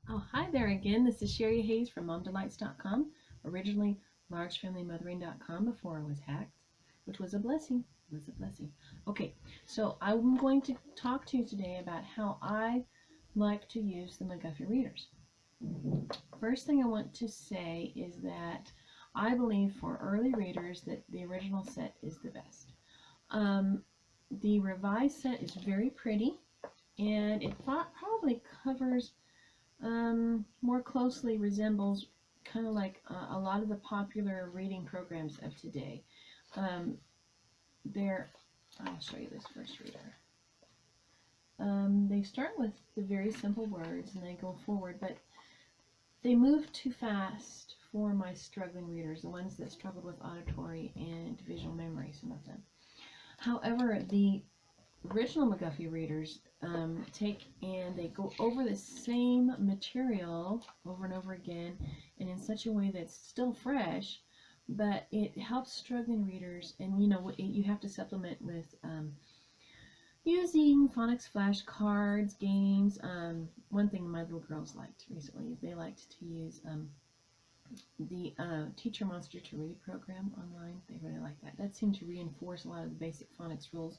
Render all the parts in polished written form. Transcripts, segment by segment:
Oh, hi there again. This is Sherry Hayes from MomDelights.com, originally LargeFamilyMothering.com before I was hacked, which was a blessing. It was a blessing. Okay, so I'm going to talk to you today about how I like to use the McGuffey readers. First thing I want to say is that I believe for early readers that the original set is the best. Um, the revised set is very pretty, and it probably covers more closely resembles kind of like a lot of the popular reading programs of today. Um, I'll show you this first reader. They start with the very simple words and they go forward, but they move too fast for my struggling readers, the ones that struggled with auditory and visual memory, some of them. However, the original McGuffey readers take and they go over the same material over and over again and in such a way that's still fresh, but it helps struggling readers. And you have to supplement with using phonics flashcards, games. One thing my little girls liked recently is they liked to use the Teacher Monster to Read program online. They really like that. That seemed to reinforce a lot of the basic phonics rules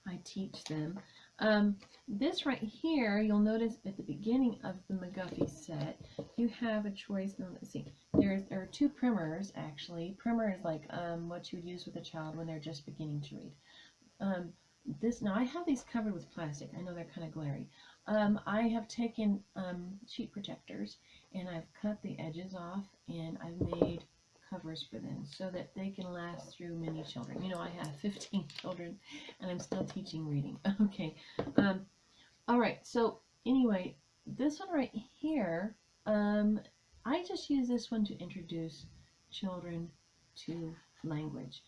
I teach them. This right here, you'll notice at the beginning of the McGuffey set, you have a choice. No, let's see. There are two primers, actually. Primer is like what you would use with a child when they're just beginning to read. Now I have these covered with plastic. I know they're kind of glary. I have taken sheet protectors and I've cut the edges off and I've made covers for them so that they can last through many children. I have 15 children and I'm still teaching reading. Okay. All right. So anyway, this one right here, I just use this one to introduce children to language.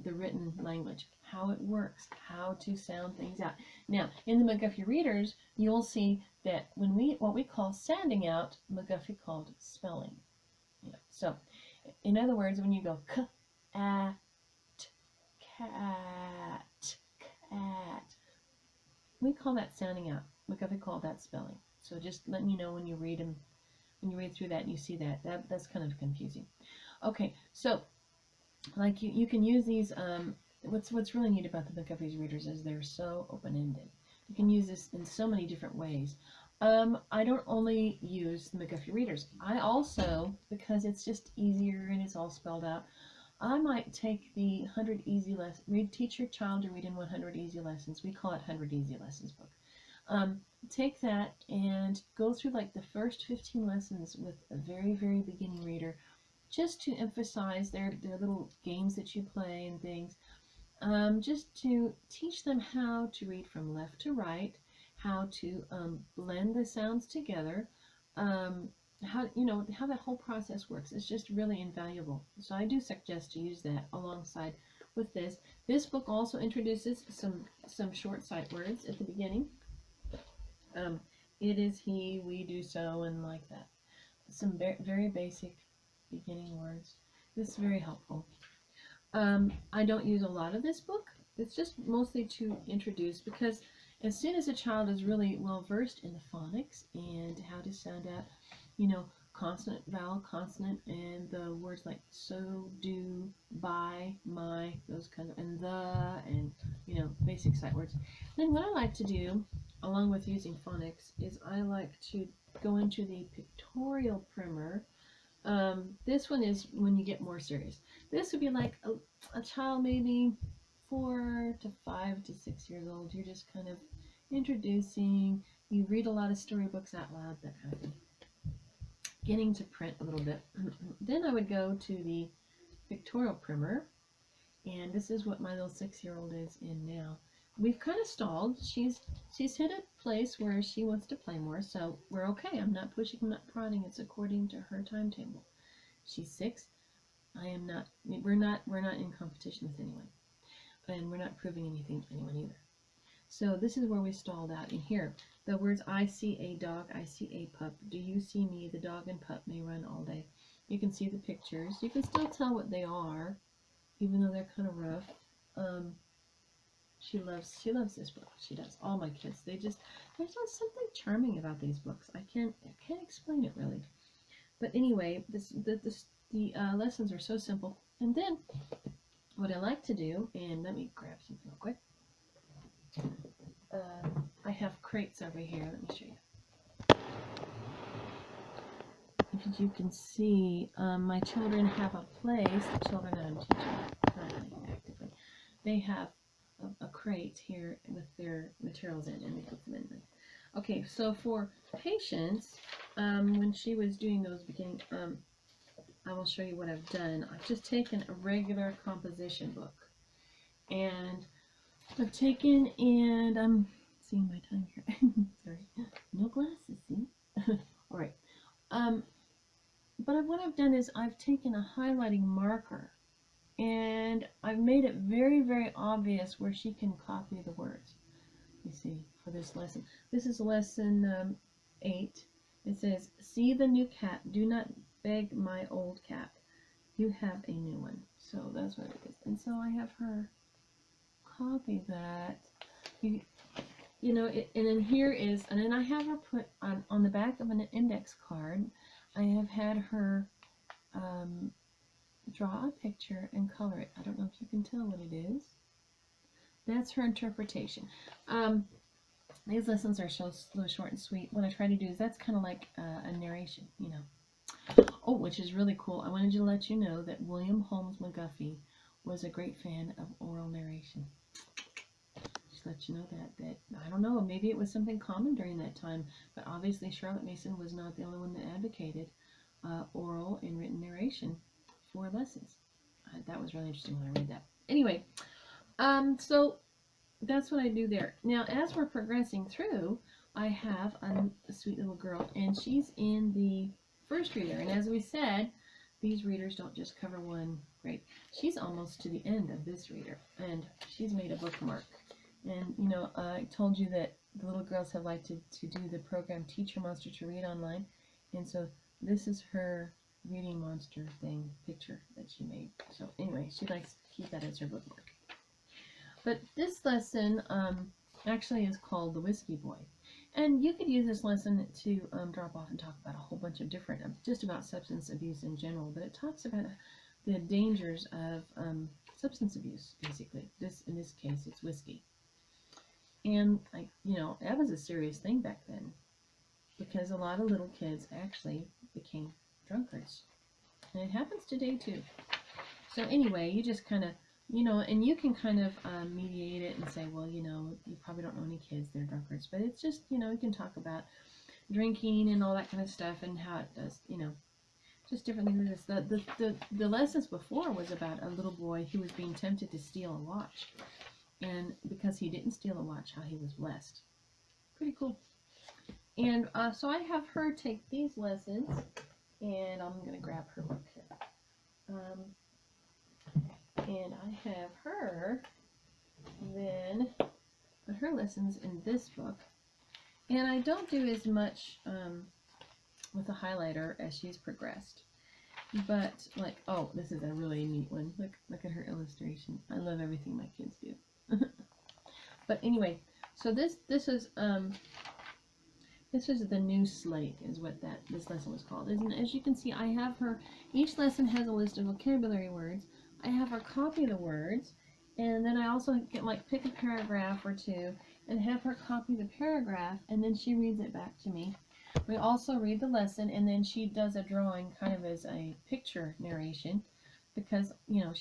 The written language, how it works, how to sound things out. Now, in the McGuffey readers, you'll see that what we call sounding out, McGuffey called spelling. So, in other words, when you go cat, cat, cat, we call that sounding out. McGuffey called that spelling. So just letting you know when you read them, when you read through that and you see that's kind of confusing. Okay, so like you can use these. What's really neat about the McGuffey's readers is they're so open-ended. You can use this in so many different ways. I don't only use the McGuffey readers. I also, because it's just easier and it's all spelled out, I might take the 100 Easy Lessons, teach your child to read in 100 Easy Lessons. We call it 100 Easy Lessons book. Take that and go through like the first 15 lessons with a very, very beginning reader, just to emphasize their little games that you play and things, just to teach them how to read from left to right, how to blend the sounds together, how that whole process works. It's just really invaluable. So I do suggest to use that alongside with this. This book also introduces some short sight words at the beginning. It is he, we do so, and like that. Some very basic beginning words. This is very helpful. I don't use a lot of this book. It's just mostly to introduce, because as soon as a child is really well versed in the phonics and how to sound out, consonant, vowel, consonant, and the words like so, do, by, my, those kind of, and the, and basic sight words. Then what I like to do, along with using phonics, is I like to go into the Pictorial Primer. This one is when you get more serious. This would be like a child maybe 4 to 5 to 6 years old. You're just kind of introducing. You read a lot of storybooks out loud, that kind of thing. Getting to print a little bit. Then I would go to the Pictorial Primer, and this is what my little 6-year-old is in now. We've kind of stalled. She's hit a place where she wants to play more, so we're okay. I'm not pushing, I'm not prodding. It's according to her timetable. She's 6. I am not. We're not in competition with anyone, and we're not proving anything to anyone either. So this is where we stalled out. In here, the words "I see a dog," "I see a pup," "Do you see me?" "The dog and pup may run all day." You can see the pictures. You can still tell what they are, even though they're kind of rough. She loves this book. She does. All my kids. There's just something charming about these books. I can't explain it really. But anyway, the lessons are so simple. And then what I like to do, and let me grab something real quick. I have crates over here. Let me show you. As you can see, my children have a place. The children that I'm teaching currently actively, they have a crate here with their materials in, and they put them in. Okay, so for Patience, when she was doing those beginning, I will show you what I've done. I've just taken a regular composition book, and I've taken, and I'm seeing my time here. Sorry, no glasses. See? All right. But what I've done is I've taken a highlighting marker, and I've made it very, very obvious where she can copy the words. You see, for this lesson. This is lesson 8. It says, "See the new cat. Do not beg my old cat. You have a new one." So that's what it is. And so I have her copy that. You know, and then here is, and then I have her put on the back of an index card. I have had her draw a picture and color it. I don't know if you can tell what it is. That's her interpretation. These lessons are so short and sweet. What I try to do is, that's kind of like a narration, you know. Oh, which is really cool. I wanted to let you know that William Holmes McGuffey was a great fan of oral narration. Just let you know that I don't know, maybe it was something common during that time, but obviously Charlotte Mason was not the only one that advocated oral and written narration for lessons. That was really interesting when I read that. Anyway, so that's what I do there. Now, as we're progressing through, I have a sweet little girl, and she's in the first reader. And as we said, these readers don't just cover one grade. She's almost to the end of this reader, and she's made a bookmark. And, you know, I told you that the little girls have liked to do the program Teach Your Monster to Read online. And so this is her reading monster thing picture that she made. So anyway, she likes to keep that as her bookmark. But this lesson actually is called the Wispy Boy. And you could use this lesson to drop off and talk about a whole bunch of different, just about substance abuse in general. But it talks about the dangers of substance abuse, basically. In this case, it's whiskey. And, you know, that was a serious thing back then, because a lot of little kids actually became drunkards. And it happens today, too. So anyway, you just kind of, you know, and you can kind of mediate it and say, well, you know, you probably don't know any kids, they're drunkards. But it's just, you know, you can talk about drinking and all that kind of stuff and how it does, you know, just different things. The lessons before was about a little boy who was being tempted to steal a watch. And because he didn't steal a watch, how he was blessed. Pretty cool. And so I have her take these lessons, and I'm going to grab her book here. And I have her then put her lessons in this book. And I don't do as much with a highlighter as she's progressed. But, like, oh, this is a really neat one. Look at her illustration. I love everything my kids do. But anyway, so this is the new slate, is what this lesson was called. And as you can see, I have her, each lesson has a list of vocabulary words. I have her copy the words, and then I also get, like, pick a paragraph or two and have her copy the paragraph, and then she reads it back to me. We also read the lesson, and then she does a drawing kind of as a picture narration, because, you know,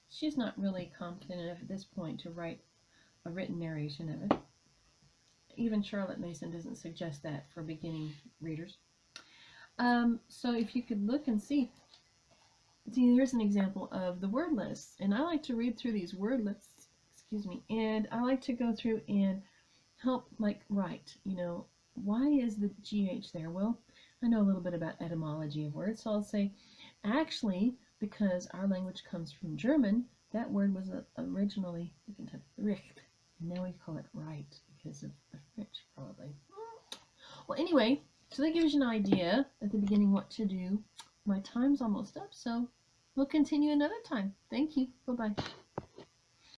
she's not really competent enough at this point to write a written narration of it. Even Charlotte Mason doesn't suggest that for beginning readers. So if you could look and see, here's an example of the word lists. And I like to read through these word lists, excuse me, and I like to go through and help, like, write, you know, why is the GH there? Well, I know a little bit about etymology of words, so I'll say, actually, because our language comes from German, that word was originally Richt, and now we call it right because of the French, probably. Well, anyway, so that gives you an idea at the beginning what to do. My time's almost up, so we'll continue another time. Thank you. Bye-bye.